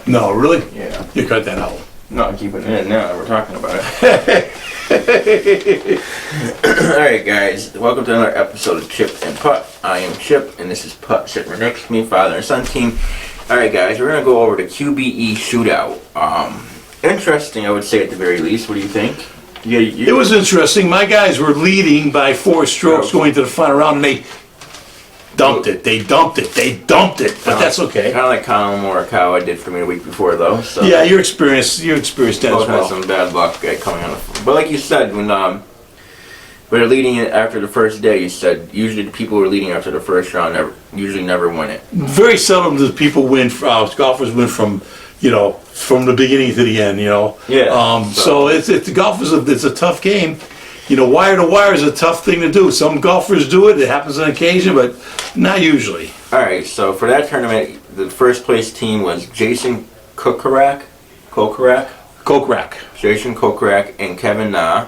No, really? Yeah. You cut that out. No, I'm keeping it in now that we're talking about it. Alright guys, welcome to another episode of Chip and Putt. I am Chip and this is Putt sitting right next to me, father and son team. Alright guys, we're going to go over the QBE Shootout. Interesting, I would say at the very least. What do you think? It was interesting. My guys were leading by 4 strokes going to the final round, and they dumped it. But that's okay. Kind of like Colin Morikawa did for me a week before, though. So yeah, you experienced that as well. Had some bad luck coming on. But like you said, when they're leading it after the first day, you said usually the people who are leading after the first round usually never win it. Very seldom do people win. Golfers win from the beginning to the end. Yeah. So it's the golfers. It's a tough game. Wire to wire is a tough thing to do. Some golfers do it. It happens on occasion, but not usually. All right. So for that tournament, the first place team was Jason Kokrak, Jason Kokrak, and Kevin Na.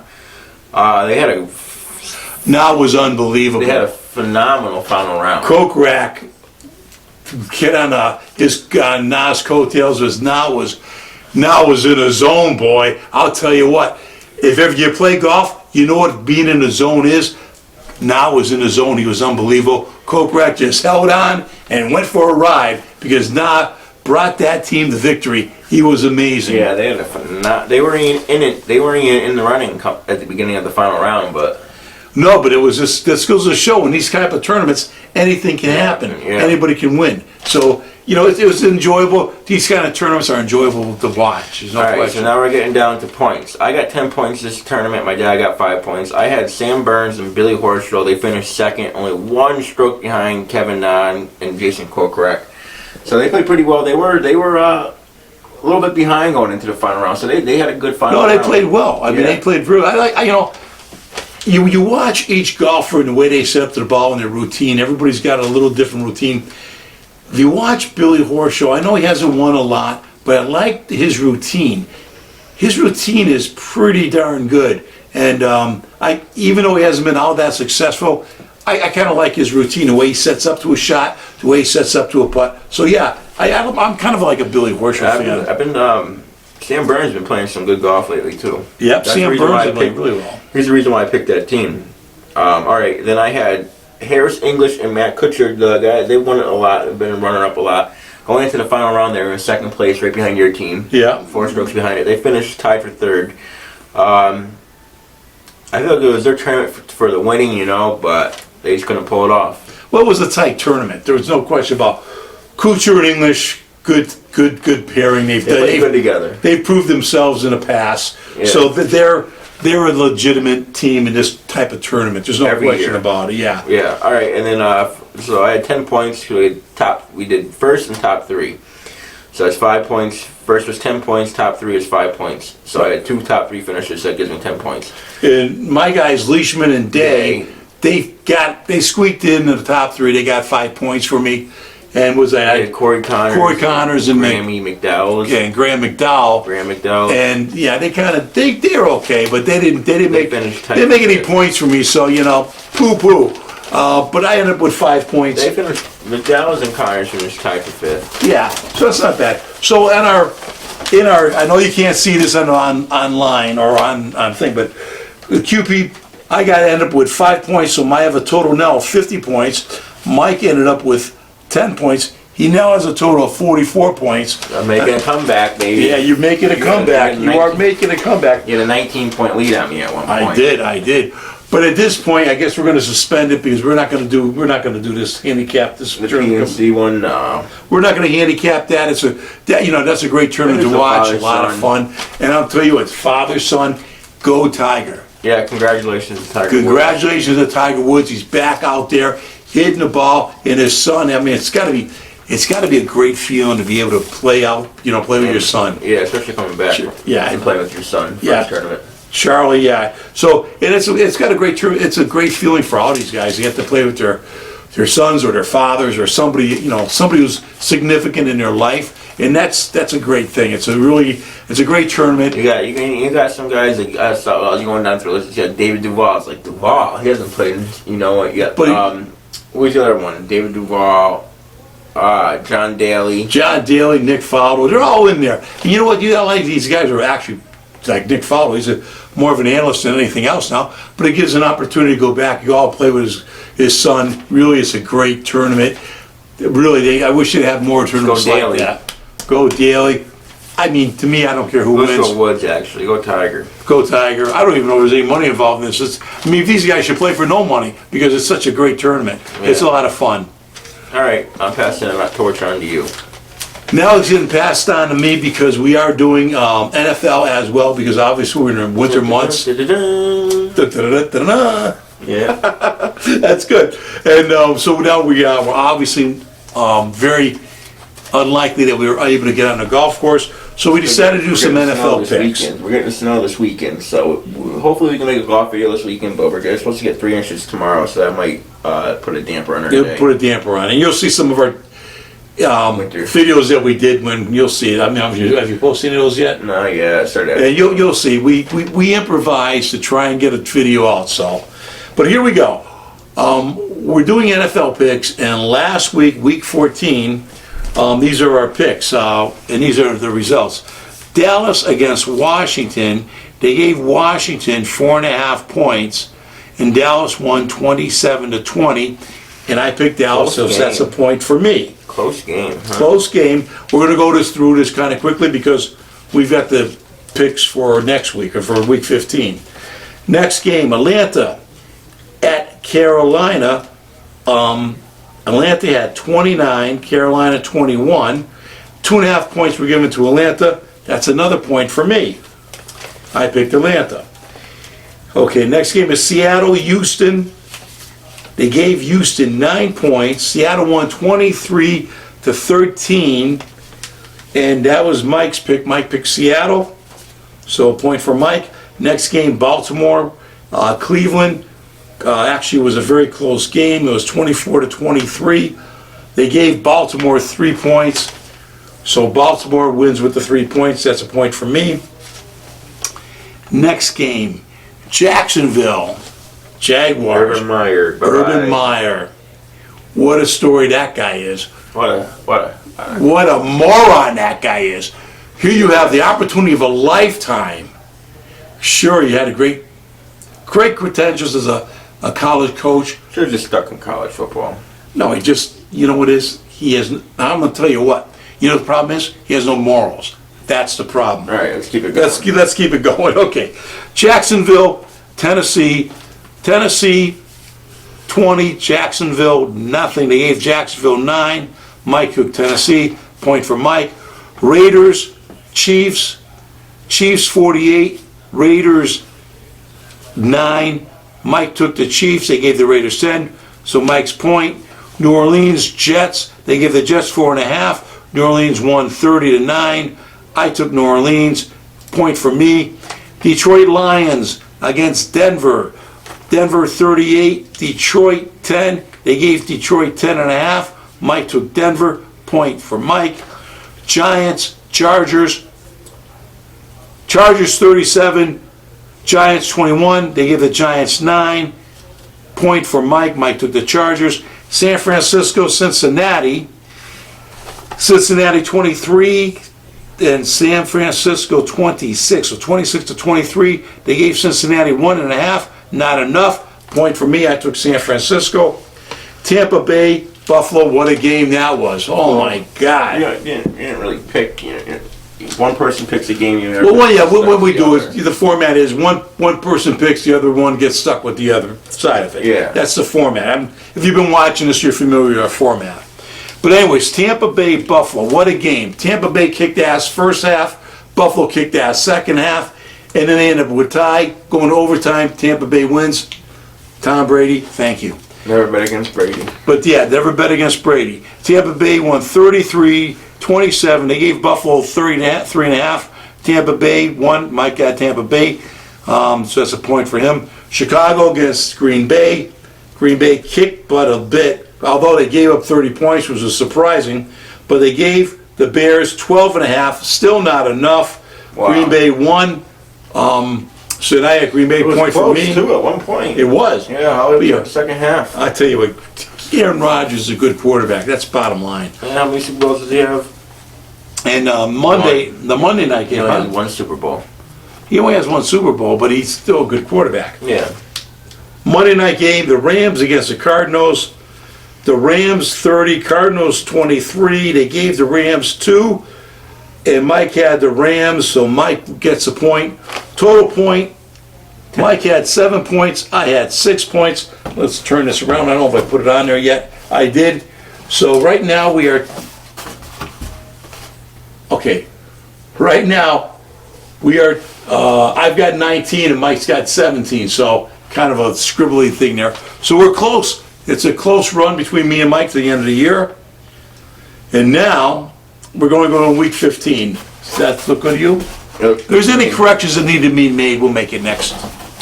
Na was unbelievable. They had a phenomenal final round. Kokrak, get on Na's coattails. Na was in a zone, boy. I'll tell you what. If ever you play golf, you know what being in the zone is. Na was in the zone. He was unbelievable. Kokrak just held on and went for a ride because Na brought that team to victory. He was amazing. Yeah, they were in it. They weren't in the running at the beginning of the final round, but. No, but it was just that goes to show in these type of tournaments, anything can happen. Yeah. Anybody can win. So it was enjoyable. These kind of tournaments are enjoyable to watch. There's no question. All right, so now we're getting down to points. I got 10 points this tournament. My dad got 5 points. I had Sam Burns and Billy Horschel. They finished second, only 1 stroke behind Kevin Na and Jason Kokrak. So they played pretty well. They were a little bit behind going into the final round. So they had a good final round. No, they played well. I mean, they played really. You watch each golfer and the way they set up to the ball and their routine. Everybody's got a little different routine. If you watch Billy Horschel, I know he hasn't won a lot, but I like his routine. His routine is pretty darn good. And even though he hasn't been all that successful, I kind of like his routine, the way he sets up to a shot, the way he sets up to a putt. So yeah, I'm kind of like a Billy Horschel fan. Sam Burns has been playing some good golf lately too. Yep, Sam Burns has played really well. Here's the reason why I picked that team. All right, then I had Harris English and Matt Kuchar, the guys. They won it a lot. They've been running up a lot. Going into the final round, they were in second place, right behind your team. Yeah. 4 strokes behind it. They finished tied for third. I feel like it was their tournament for the winning, but they just couldn't pull it off. Well, it was a tight tournament. There was no question about Kuchar and English. Good pairing. They played good together. They've proved themselves in the past, yeah. So that they're a legitimate team in this type of tournament. There's no question about it. Yeah. Yeah. All right, and then so I had 10 points. We did first and top 3. So that's 5 points. First was 10 points. Top 3 is 5 points. So I had 2 top 3 finishes. So that gives me 10 points. And my guys, Leishman and Day, they squeaked into the top 3. They got 5 points for me. And was that Corey Connors and Graham McDowell. Yeah, and Graham McDowell. And yeah, they're okay, but they didn't make any points for me. So poo. But I ended up with 5 points. They finished McDowell's and Connors finished tied for 5th. Yeah, so that's not bad. So in our I know you can't see this online or on thing, but the QP I ended up with 5 points. So I have a total now of 50 points. Mike ended up with 10 points. He now has a total of 44 points. I'm making a comeback, baby. Yeah, you're making a comeback. You are making a comeback. You had a 19-point lead on me at one point. I did. But at this point, I guess we're going to suspend it because we're not going to do this handicap. The PNC one, no. We're not going to handicap that. That's a great tournament to watch. A lot of fun. And I'll tell you what, father son, go Tiger. Yeah, congratulations to Tiger Woods. Congratulations to Tiger Woods. He's back out there hitting the ball, and his son. I mean, it's got to be a great feeling to be able to play with your son. Yeah, especially coming back. Yeah, and playing with your son. Yeah, tournament. Charlie. Yeah. So, and it's got a great. It's a great feeling for all these guys. They have to play with their sons or their fathers or somebody who's significant in their life, and that's a great thing. It's a great tournament. You got some guys that I was going down through the list. You got David Duval. It's like Duval. He hasn't played yet. But who's the other one? David Duval. John Daly. John Daly, Nick Faldo, they're all in there. And you know what? You know, like these guys are actually, like Nick Faldo, he's more of an analyst than anything else now, but it gives an opportunity to go back. You all play with his son. Really, it's a great tournament. Really, I wish they'd have more tournaments like that. Go Daly. I mean, to me, I don't care who wins. Go Woods, actually. Go Tiger. Go Tiger. I don't even know if there's any money involved in this. I mean, these guys should play for no money because it's such a great tournament. Yeah. It's a lot of fun. All right, I'm passing that torch on to you. Now it's getting passed on to me because we are doing NFL as well, because obviously we're in winter months. Yeah. That's good. And so now we're obviously very unlikely that we were able to get on the golf course. So we decided to do some NFL picks. We're getting the snow this weekend, so hopefully we can make a golf video this weekend, but we're supposed to get 3 inches tomorrow, so that might put a damper on our day. Put a damper on. And you'll see some of our videos that we did when you'll see it. I mean, have you posted those yet? No, yeah, I started. And you'll see. We improvised to try and get a video out, so. But here we go. We're doing NFL picks, and last week, week 14, these are our picks, and these are the results. Dallas against Washington, they gave Washington 4.5 points, and Dallas won 27-20, and I picked Dallas, so that's a point for me. Close game. Huh? Close game. We're going to go through this kind of quickly because we've got the picks for next week, or for week 15. Next game, Atlanta at Carolina. Atlanta had 29, Carolina 21. 2.5 points were given to Atlanta. That's another point for me. I picked Atlanta. Okay, next game is Seattle, Houston. They gave Houston 9 points. Seattle won 23-13, and that was Mike's pick. Mike picked Seattle, so a point for Mike. Next game, Baltimore, Cleveland. Actually, it was a very close game. It was 24-23. They gave Baltimore 3 points, so Baltimore wins with the 3 points. That's a point for me. Next game, Jacksonville, Jaguars. Urban Meyer. What a story that guy is. What a moron that guy is. Here you have the opportunity of a lifetime. Sure, you had a great credentials as a college coach. Should have just stuck in college football. No, he just, you know what it is? He has, I'm going to tell you what. You know the problem is? He has no morals. That's the problem. All right, let's keep it going. Let's keep it going. Okay. Jacksonville, Tennessee. Tennessee, 20. Jacksonville, nothing. They gave Jacksonville 9. Mike took Tennessee. Point for Mike. Raiders, Chiefs. Chiefs, 48. Raiders, 9. Mike took the Chiefs. They gave the Raiders 10. So Mike's point. New Orleans, Jets. They gave the Jets 4.5. New Orleans won 30-9. I took New Orleans. Point for me. Detroit Lions against Denver. Denver 38, Detroit 10. They gave Detroit 10.5. Mike took Denver. Point for Mike. Giants, Chargers. Chargers 37, Giants 21. They gave the Giants 9. Point for Mike. Mike took the Chargers. San Francisco, Cincinnati. Cincinnati 23 and San Francisco 26. So 26-23. They gave Cincinnati 1.5. Not enough. Point for me. I took San Francisco. Tampa Bay, Buffalo. What a game that was. Oh my God. You didn't really pick. One person picks a game. What we do is the format is one person picks, the other one gets stuck with the other side of it. Yeah. That's the format. If you've been watching this, you're familiar with our format. But anyways, Tampa Bay, Buffalo. What a game. Tampa Bay kicked ass first half. Buffalo kicked ass second half. And then they end up with tie, going to overtime. Tampa Bay wins. Tom Brady, thank you. Never bet against Brady. But yeah, never bet against Brady. Tampa Bay won 33-27. They gave Buffalo 3.5. Tampa Bay won. Mike got Tampa Bay. So that's a point for him. Chicago against Green Bay. Green Bay kicked butt a bit, although they gave up 30 points, which was surprising. But they gave the Bears 12.5. Still not enough. Wow. Green Bay won. So now Green Bay point for me. It was close too at one point. It was. Yeah, how did the second half? I tell you what, Aaron Rodgers is a good quarterback. That's bottom line. And how many Super Bowls does he have? And the Monday night He game, only has one Super Bowl. he only has one Super Bowl, but he's still a good quarterback. Yeah. Monday night game, the Rams against the Cardinals. The Rams 30, Cardinals 23. They gave the Rams 2, and Mike had the Rams, so Mike gets a point. Total point, Mike had 7 points, I had 6 points. Let's turn this around. I don't know if I put it on there yet. I did. So right now we are, okay, right now we are, I've got 19 and Mike's got 17, so kind of a scribbly thing there. So we're close. It's a close run between me and Mike to the end of the year. And now we're going to go to week 15. Does that look good to you? If there's any corrections that need to be made, we'll make it next.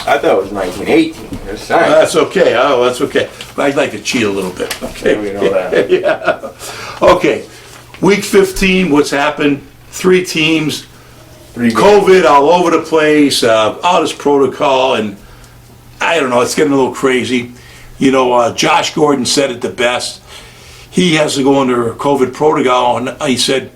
I thought it was 1918. That's okay. Oh, that's okay. I'd like to cheat a little bit. Okay. We know that. Yeah. Okay. Week 15, what's happened? 3 teams. COVID all over the place, all this protocol, and I don't know, it's getting a little crazy. You know, Josh Gordon said it the best. He has to go under COVID protocol, and he said,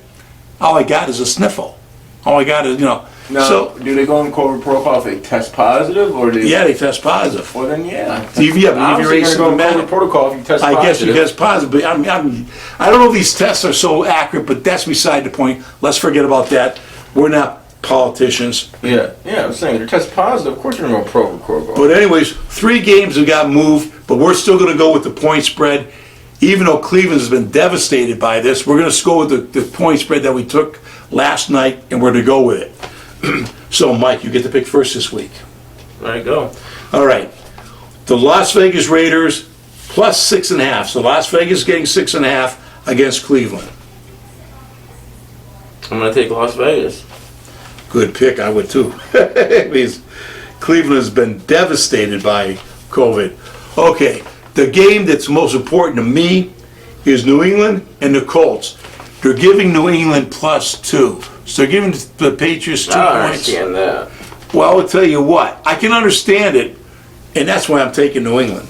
all I got is a sniffle. All I got is, you know. Now, so, do they go in COVID protocol if they test positive, or do they? Yeah, they test positive. Well, then yeah. But if you're asymptomatic protocol if you test positive. I guess you test positive, but I don't know if these tests are so accurate, but that's beside the point. Let's forget about that. We're not politicians. Yeah, I'm saying they're test positive. Of course, you're going to go protocol. But anyways, 3 games have got moved, but we're still going to go with the point spread. Even though Cleveland has been devastated by this, we're going to go with the point spread that we took last night, and we're going to go with it. So, Mike, you get to pick first this week. There you go. All right. The Las Vegas Raiders plus 6.5. So Las Vegas getting 6.5 against Cleveland. I'm going to take Las Vegas. Good pick. I would too. Because Cleveland has been devastated by COVID. Okay. The game that's most important to me is New England and the Colts. They're giving New England plus 2. So they're giving the Patriots 2 points. I understand that. Well, I'll tell you what. I can understand it, and that's why I'm taking New England.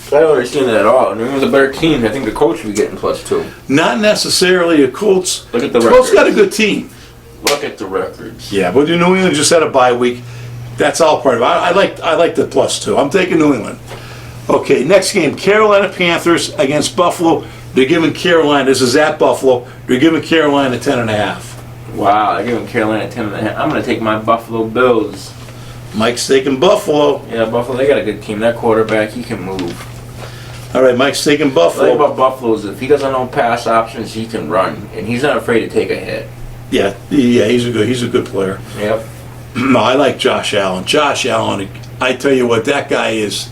I don't understand that at all. New England's a better team. I think the Colts should be getting plus 2. Not necessarily the Colts. Look at the Colts records. got a good team. Look at the records. Yeah, but New England just had a bye week. That's all part of it. I like the plus 2. I'm taking New England. Okay, next game, Carolina Panthers against Buffalo. They're giving Carolina, this is at Buffalo, they're giving Carolina 10.5. Wow, they're giving Carolina 10.5. I'm going to take my Buffalo Bills. Mike's taking Buffalo. Yeah, Buffalo, they got a good team. That quarterback, he can move. All right, Mike's taking The Buffalo. thing about Buffalo is if he doesn't know pass options, he can run. And he's not afraid to take a hit. Yeah, he's a good player. Yep. No, I like Josh Allen. Josh Allen, I tell you what, that guy is,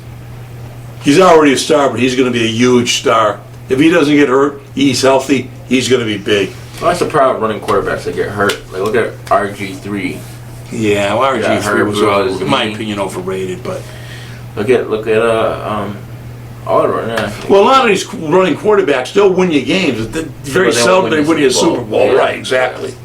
he's already a star, but he's going to be a huge star. If he doesn't get hurt, he's healthy, he's going to be big. Well, that's the problem with running quarterbacks that get hurt. Like, look at RG3. Yeah, well, RG3 was, in my me. opinion, overrated, but... Look at Oliver. Yeah. Well, a lot of these running quarterbacks, they'll win you games. Very seldom they win you a Super Bowl. Yeah. Right, exactly.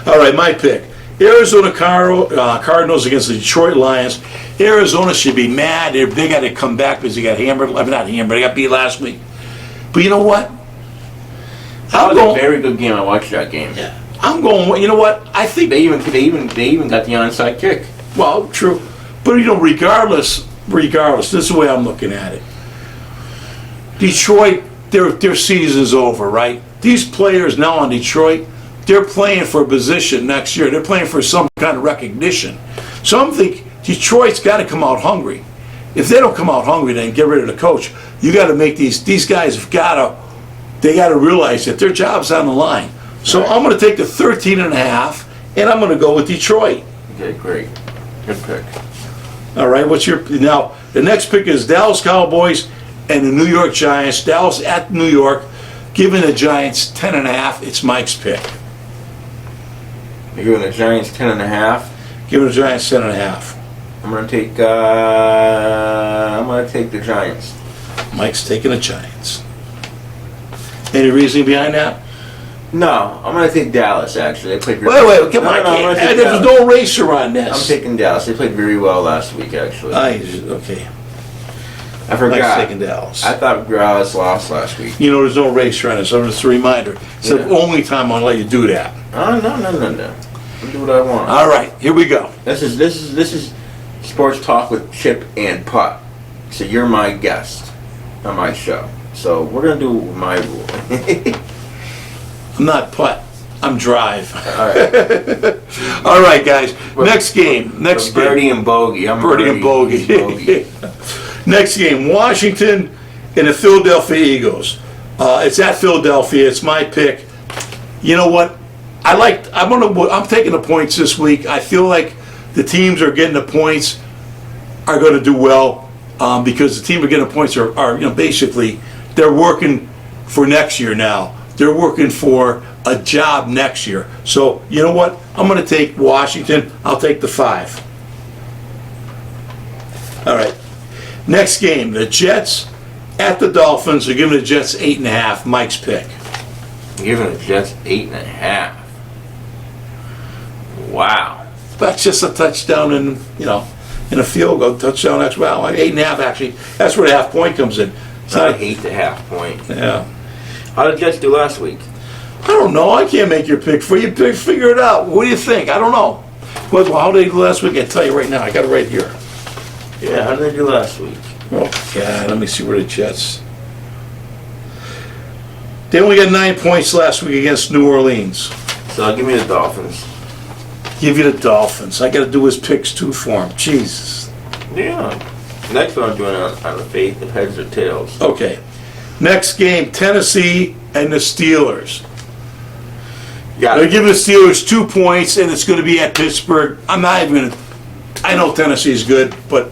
All right, my pick. Arizona Cardinals against the Detroit Lions. Arizona should be mad. They got to come back because they got hammered. I mean, not hammered. They got beat last week. But you know what? That was a very good game. I watched that game. Yeah. I'm going. You know what? I think They even got the onside kick. Well, true. But you know, regardless, this is the way I'm looking at it. Detroit, their season's over, right? These players now in Detroit, they're playing for a position next year. They're playing for some kind of recognition. So I'm thinking Detroit's got to come out hungry. If they don't come out hungry, then get rid of the coach. You got to make these guys have got to realize that their job's on the line. So I'm going to take the 13.5, and I'm going to go with Detroit. Okay, great. Good pick. All right, now the next pick is Dallas Cowboys and the New York Giants. Dallas at New York, giving the Giants 10.5. It's Mike's pick. You're giving the Giants 10.5. Giving the Giants 10.5. I'm gonna take the Giants. Mike's taking the Giants. Any reasoning behind that? No, I'm gonna take Dallas. Actually, they played. Wait, come on! I'm gonna take There's Dallas. no racer on this. I'm taking Dallas. They played very well last week, actually. Okay. I forgot. Mike's taking Dallas. I thought Dallas lost last week. You know, there's no race running, so it's a reminder. It's the only time I'll let you do that. Oh, no. I'll do what I want. All right, here we go. This is sports talk with Chip and Putt. So you're my guest on my show. So we're gonna do my rule. I'm not putt. I'm drive. All right. All right, guys. Next game. Next game. Birdie and bogey. I'm Birdie and bogey. bogey. Next game. Washington and the Philadelphia Eagles. It's at Philadelphia. It's my pick. You know what? I'm taking the points this week. I feel like the teams are getting the points are going to do well because the team are getting the points are basically they're working for next year now. They're working for a job next year. So you know what? I'm going to take Washington. I'll take the 5. All right. Next game, the Jets at the Dolphins. They're giving the Jets 8.5. Mike's pick. Giving the Jets 8.5. Wow. That's just a touchdown in a field goal touchdown. That's 8.5 actually. That's where the half point comes in. I hate the half point. Yeah. How did the Jets do last week? I don't know. I can't make your pick for you. Figure it out. What do you think? I don't know. Well, how did they do last week? I tell you right now. I got it right here. Yeah, how did they do last week? Oh God, let me see where the Jets. They only got 9 points last week against New Orleans. So give me the Dolphins. Give you the Dolphins. I got to do his picks too for him. Jesus. Yeah. Next one I'm doing on the faith of heads or tails. Okay. Next game, Tennessee and the Steelers. They're giving the Steelers 2 points, and it's going to be at Pittsburgh. I'm not even going to. I know Tennessee's good, but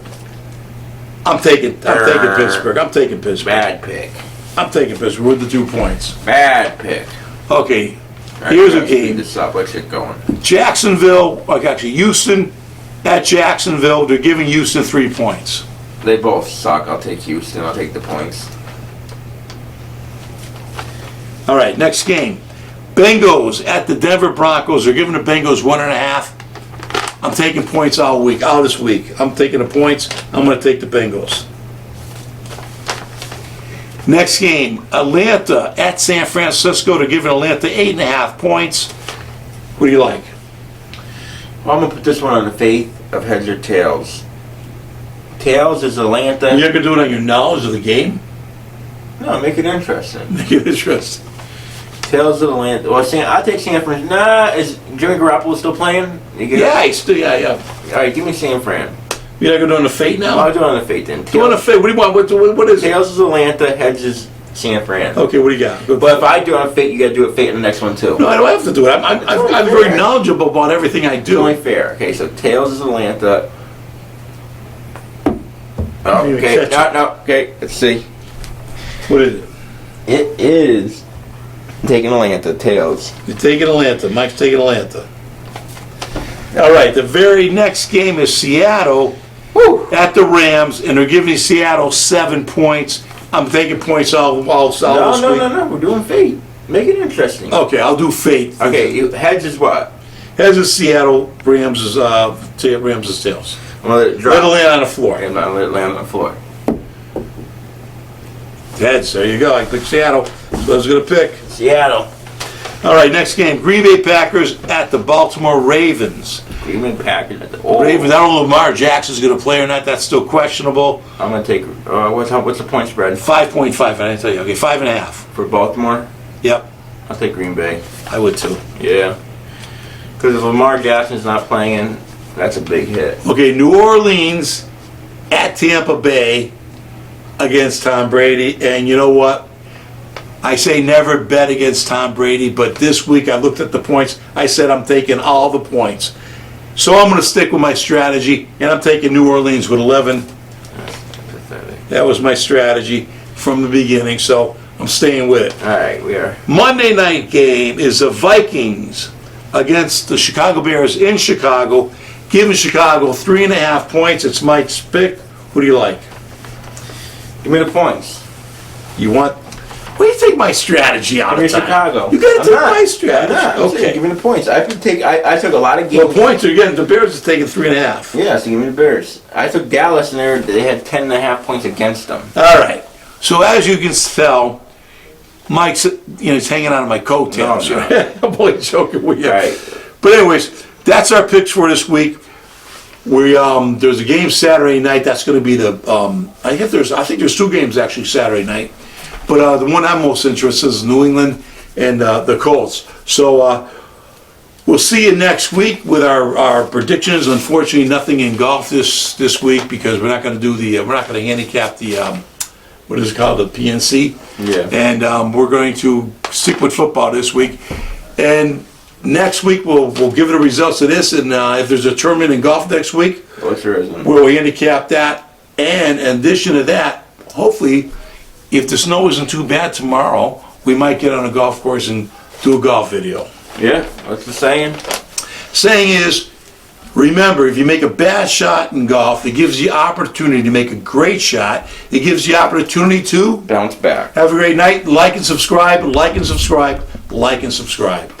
I'm taking Pittsburgh. I'm taking Pittsburgh. Bad pick. I'm taking Pittsburgh with the 2 points. Bad pick. Okay. Right, Here's a speed game. this up. Let's get going. Houston at Jacksonville. They're giving Houston 3 points. They both suck. I'll take Houston. I'll take the points. All right, next game. Bengals at the Denver Broncos. They're giving the Bengals 1.5. I'm taking points all this week. I'm taking the points. I'm going to take the Bengals. Next game, Atlanta at San Francisco. They're giving Atlanta 8.5 points. What do you like? Well, I'm going to put this one on the faith of heads or tails. Tails is Atlanta. You're going to do it on your knowledge of the game? No, make it interesting. Make it interesting. Tails of Atlanta. Well, I'll take San Fran. Nah, is Jimmy Garoppolo still playing? Yeah, he's still, yeah. All right, give me San Fran. You're not going to do it on the fate now? I'll do it on the fate then. Do it on the fate. What do you want? What is it? Tails is Atlanta, heads is San Fran. Okay, what do you got? But if I do it on fate, you got to do it fate in the next one too. No, I don't have to do it. I'm very knowledgeable about everything I It's do. only fair. Okay, so Tails is Atlanta. Okay, no, okay, let's see. What is it? It is taking Atlanta, Tails. You're taking Atlanta. Mike's taking Atlanta. All right, the very next game is Seattle at the Rams, and they're giving Seattle 7 points. I'm taking points all this week. No, we're doing fate. Make it interesting. Okay, I'll do fate. Okay, heads is what? Heads is Seattle, Rams is tails. I'm gonna let it drop. Let it land on the floor. I'm gonna let it land on the floor. Heads, there you go. I picked Seattle, so I was going to pick. Seattle. All right, next game, Green Bay Packers at the Baltimore Ravens. Green Bay Packers at the Ravens, I don't know if Lamar Jackson's going to play or not. That's still questionable. I'm going to take, what's the point spread? 5.5, I didn't tell you. Okay, 5.5. For Baltimore? Yep. I'll take Green Bay. I would too. Yeah. Because if Lamar Jackson's not playing, that's a big hit. Okay, New Orleans at Tampa Bay against Tom Brady. And you know what? I say never bet against Tom Brady, but this week I looked at the points. I said I'm taking all the points. So I'm going to stick with my strategy, and I'm taking New Orleans with 11. Pathetic. That was my strategy from the beginning, so I'm staying with it. All right, we are. Monday night game is the Vikings against the Chicago Bears in Chicago, giving Chicago 3.5 points. It's Mike's pick. Who do you like? Give me the points. You want Why do you take my strategy out I'm in of time? Chicago. You gotta I'm take not. my strategy. I'm not. I'm saying, give me the points. I took a lot of games. Well, points are getting, the Bears is taking 3.5. Yeah, so give me the Bears. I took Dallas and they had 10.5 points against them. All right. So as you can tell, Mike's, he's hanging on to my coattails. No, no. I'm only joking with you. Right. But anyways, that's our picks for this week. There's a game Saturday night. That's going to be the I think there's 2 games actually Saturday night. But the one I'm most interested in is New England and the Colts. So we'll see you next week with our predictions. Unfortunately, nothing in golf this week because we're not going to do we're not going to handicap the what is it called, the PNC. Yeah. And we're going to stick with football this week. And next week we'll give it the results of this. And if there's a tournament in golf next week, we'll handicap that. And in addition to that, hopefully, if the snow isn't too bad tomorrow, we might get on a golf course and do a golf video. Yeah, what's the saying? Saying is, remember, if you make a bad shot in golf, it gives you opportunity to make a great shot. It gives you opportunity to bounce back. Have a great night. Like and subscribe, like and subscribe, like and subscribe.